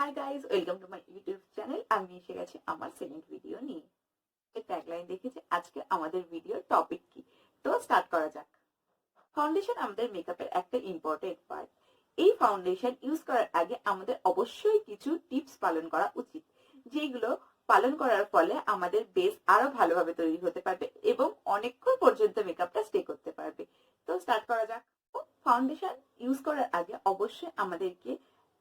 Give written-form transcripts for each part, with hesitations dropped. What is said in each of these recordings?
Hi guys, welcome to my YouTube channel. আমি এসে গেছি আমার সেকেন্ড ভিডিও নিয়ে। ট্যাগলাইন দেখেছি আজকে আমাদের ভিডিওর টপিক কি, তো স্টার্ট করা যাক। ফাউন্ডেশন আমাদের মেকআপের একটা ইম্পর্টেন্ট পার্ট। এই ফাউন্ডেশন ইউজ করার আগে আমাদের অবশ্যই কিছু টিপস পালন করা উচিত, যেগুলো পালন করার ফলে আমাদের বেস আরো ভালোভাবে তৈরি হতে পারবে এবং অনেকক্ষণ পর্যন্ত মেকআপটা স্টে করতে পারবে। তো স্টার্ট করা যাক। ফাউন্ডেশন ইউজ করার আগে অবশ্যই আমাদেরকে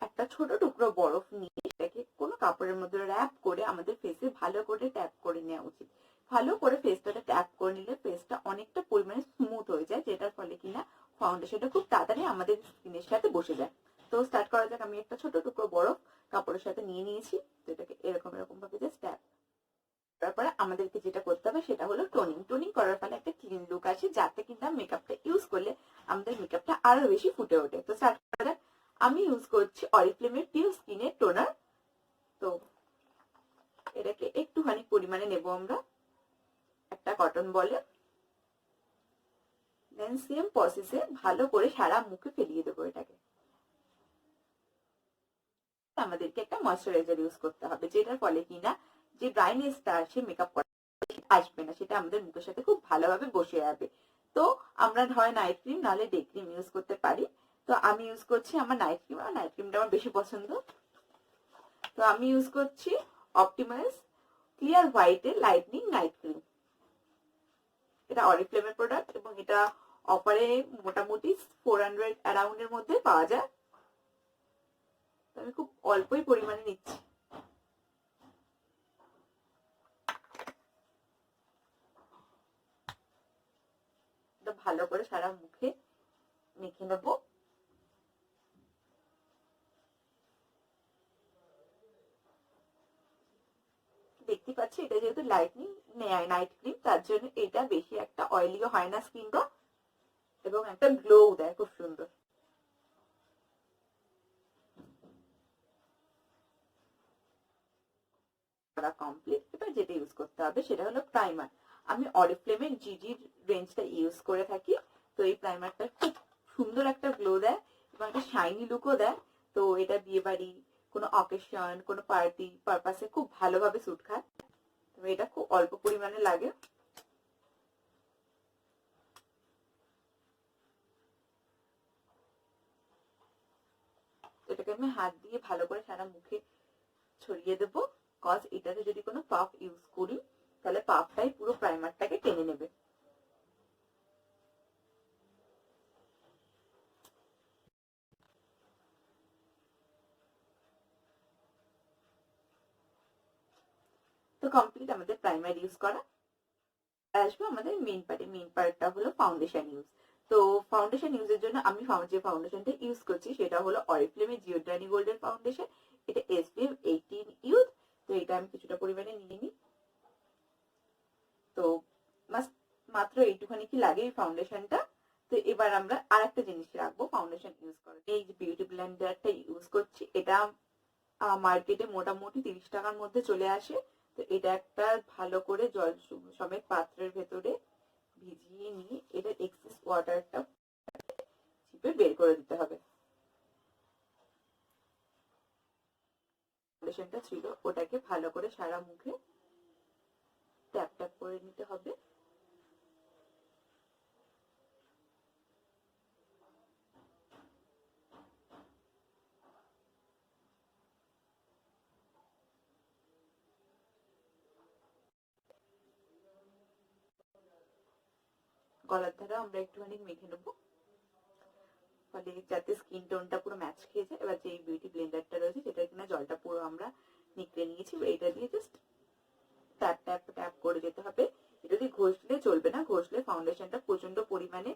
একটা ছোট টুকরো বরফ নিয়ে সেটাকে কোনো কাপড়ের মধ্যে র্যাপ করে আমাদের ফেসে ভালো করে ট্যাপ করে নেওয়া উচিত। ভালো করে ফেসটাতে ট্যাপ করে নিলে ফেসটা অনেকটা পরিমাণে স্মুথ হয়ে যায়, যেটার ফলে কিনা ফাউন্ডেশনটা খুব তাড়াতাড়ি আমাদের স্কিনের সাথে বসে যায়। তো স্টার্ট করা যাক। আমি একটা ছোট টুকরো বরফ কাপড়ের সাথে নিয়ে নিয়েছি। তো এটাকে এরকম এরকম ভাবে জাস্ট ট্যাপ। তারপরে আমাদেরকে যেটা করতে হবে সেটা হলো টোনিং। টোনিং করার ফলে একটা ক্লিন লুক আসে, যাতে কিনা মেকআপটা ইউজ করলে আমাদের মেকআপটা আরো বেশি ফুটে ওঠে। তো স্টার্ট করা যাক। আমি ইউজ করছি অরিফ্লেমের পিওর স্কিনের টোনার। তো এটাকে একটুখানি পরিমাণে নেব আমরা একটা কটন বলে। দেন সেম প্রসেসে ভালো করে সারা মুখে ফেলিয়ে দেবো এটাকে। আমাদেরকে একটা ময়শ্চারাইজার ইউজ করতে হবে, যেটার ফলে কিনা যে ব্রাইটনেসটা আসে মেকআপ করা আসবে না, সেটা আমাদের মুখের সাথে খুব ভালোভাবে বসে যাবে। তো আমরা হয় নাইট ক্রিম নাহলে ডে ক্রিম ইউজ করতে পারি। তো আমি ইউজ করছি আমার নাইট ক্রিম, আর নাইট ক্রিমটা আমার বেশি পছন্দ। তো আমি ইউজ করছি অপটিমাইজ ক্লিয়ার হোয়াইটের লাইটনিং নাইট ক্রিম। এটা অরিফ্লেমের প্রোডাক্ট এবং এটা অফারে মোটামুটি 400 অ্যারাউন্ডের মধ্যে পাওয়া যায়। তো আমি খুব অল্পই পরিমাণে নিচ্ছি। এটা ভালো করে সারা মুখে মেখে নেব। দেখতে পাচ্ছি এটা যেহেতু লাইটনিং নাইট ক্রিম, তার জন্য এটা বেশি একটা অয়েলিও হয় না স্কিনটা এবং একটা গ্লো দেয় খুব সুন্দর। কমপ্লিট। এবার যেটা ইউজ করতে হবে সেটা হলো প্রাইমার। আমি অরিফ্লেমের জিজির রেঞ্জটা ইউজ করে থাকি। তো এই প্রাইমারটা খুব সুন্দর একটা গ্লো দেয় এবং একটা শাইনি লুকও দেয়। তো এটা বিয়ে বাড়ি, কোনো অকেশন, কোনো পার্টি পারপাসে খুব ভালোভাবে স্যুট খায়। তবে এটা খুব অল্প পরিমাণে লাগে। এটাকে আমি হাত দিয়ে ভালো করে সারা মুখে ছড়িয়ে দেবো। কজ এটাতে যদি কোনো পাফ ইউজ করি তাহলে পাফটাই পুরো প্রাইমারটাকে টেনে নেবে। তো কমপ্লিট আমাদের প্রাইমার ইউজ করা। আসবো আমাদের মেইন পার্টটা হলো ফাউন্ডেশন ইউজ। তো ফাউন্ডেশন ইউজের জন্য আমি যে ফাউন্ডেশনটা ইউজ করছি সেটা হলো অরিফ্লেমের জিওডানি গোল্ডের ফাউন্ডেশন। এটা SPF 18 ইউজ। তো এটা আমি কিছুটা পরিমাণে নিয়ে নিই। তো মাত্র এইটুখানি কি লাগে এই ফাউন্ডেশনটা। তো এবার আমরা আর একটা জিনিস রাখবো ফাউন্ডেশন ইউজ করে। এই যে বিউটি ব্লেন্ডারটা ইউজ করছি, এটা মার্কেটে মোটামুটি 30 টাকার মধ্যে চলে আসে। তো এটা একটা ভালো করে জল সমেত পাত্রের ভেতরে ভিজিয়ে নিয়ে এটার এক্সেস ওয়াটারটা চিপে বের করে দিতে হবে। ফাউন্ডেশনটা ছিল ওটাকে ভালো করে সারা মুখে ট্যাপ ট্যাপ করে নিতে হবে। গলার ধারে আমরা একটুখানি মেখে নেবো, ফলে যাতে স্কিন টোনটা পুরো ম্যাচ খেয়ে যায়। এবার যে বিউটি ব্লেন্ডারটা রয়েছে সেটা কিনা জলটা পুরো আমরা নিকড়ে নিয়েছি, এটা দিয়ে জাস্ট ট্যাপ ট্যাপ ট্যাপ করে যেতে হবে। এটা দিয়ে ঘষলে চলবে না, ঘষলে ফাউন্ডেশনটা প্রচন্ড পরিমাণে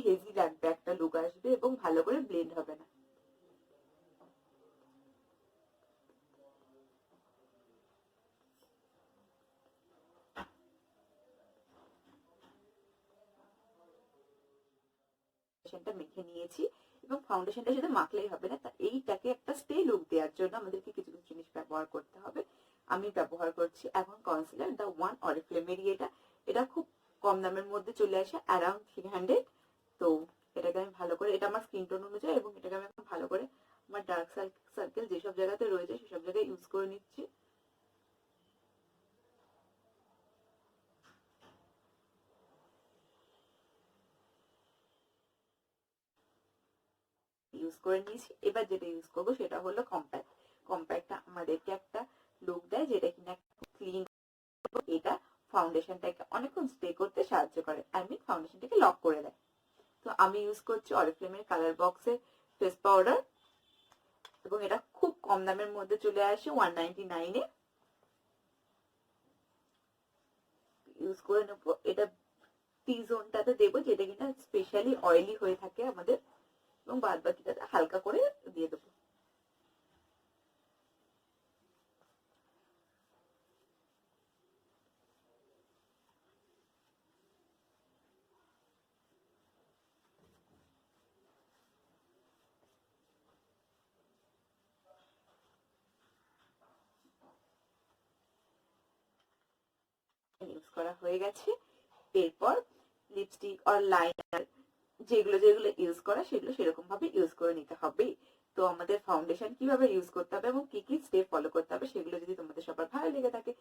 হেভি লাগবে, একটা লুক আসবে এবং ভালো করে ব্লেন্ড হবে না। ফাউন্ডেশনটা মেখে নিয়েছি এবং ফাউন্ডেশনটা শুধু মাখলেই হবে না, এইটাকে একটা স্টে লুক দেওয়ার জন্য আমাদেরকে কিছু কিছু জিনিস ব্যবহার করতে হবে। আমি ব্যবহার করছি এখন কনসিলার দ্য ওয়ান অরিফ্লেমেরই। এটা খুব কম দামের মধ্যে চলে আসে, অ্যারাউন্ড 300। তো এটাকে আমি ভালো করে, এটা আমার স্কিন টোন অনুযায়ী এবং এটাকে আমি এখন ভালো করে আমার ডার্ক সার্কেল যেসব জায়গাতে রয়েছে করে নিচ্ছি। ইউজ করে নিয়েছি। এবার যেটা ইউজ করবো সেটা হলো কম্প্যাক্ট। কম্প্যাক্টটা আমাদেরকে একটা লুক দেয়, যেটা কিনা ক্লিন। এটা ফাউন্ডেশনটাকে অনেকক্ষণ স্টে করতে সাহায্য করে, ফাউন্ডেশনটাকে লক করে দেয়। তো আমি ইউজ করছি অরিফ্লেমের কালার বক্সের ফেস পাউডার, এবং এটা খুব কম দামের মধ্যে চলে আসে 199 এ। ইউজ করে নেবো। এটা টি জোনটাতে দেবো, যেটা কিনা স্পেশালি অয়েলি হয়ে থাকে আমাদের, এবং বাদ বাকিটাতে হালকা করে দিয়ে দেবো। ইউজ করা হয়ে গেছে। এরপর লিপস্টিক আর লাইনার যেগুলো যেগুলো ইউজ করা সেগুলো সেরকম ভাবে ইউজ করে নিতে হবে। তো আমাদের ফাউন্ডেশন কিভাবে ইউজ করতে হবে এবং কি কি স্টেপ ফলো করতে হবে সেগুলো যদি তোমাদের সবার ভালো লেগে থাকে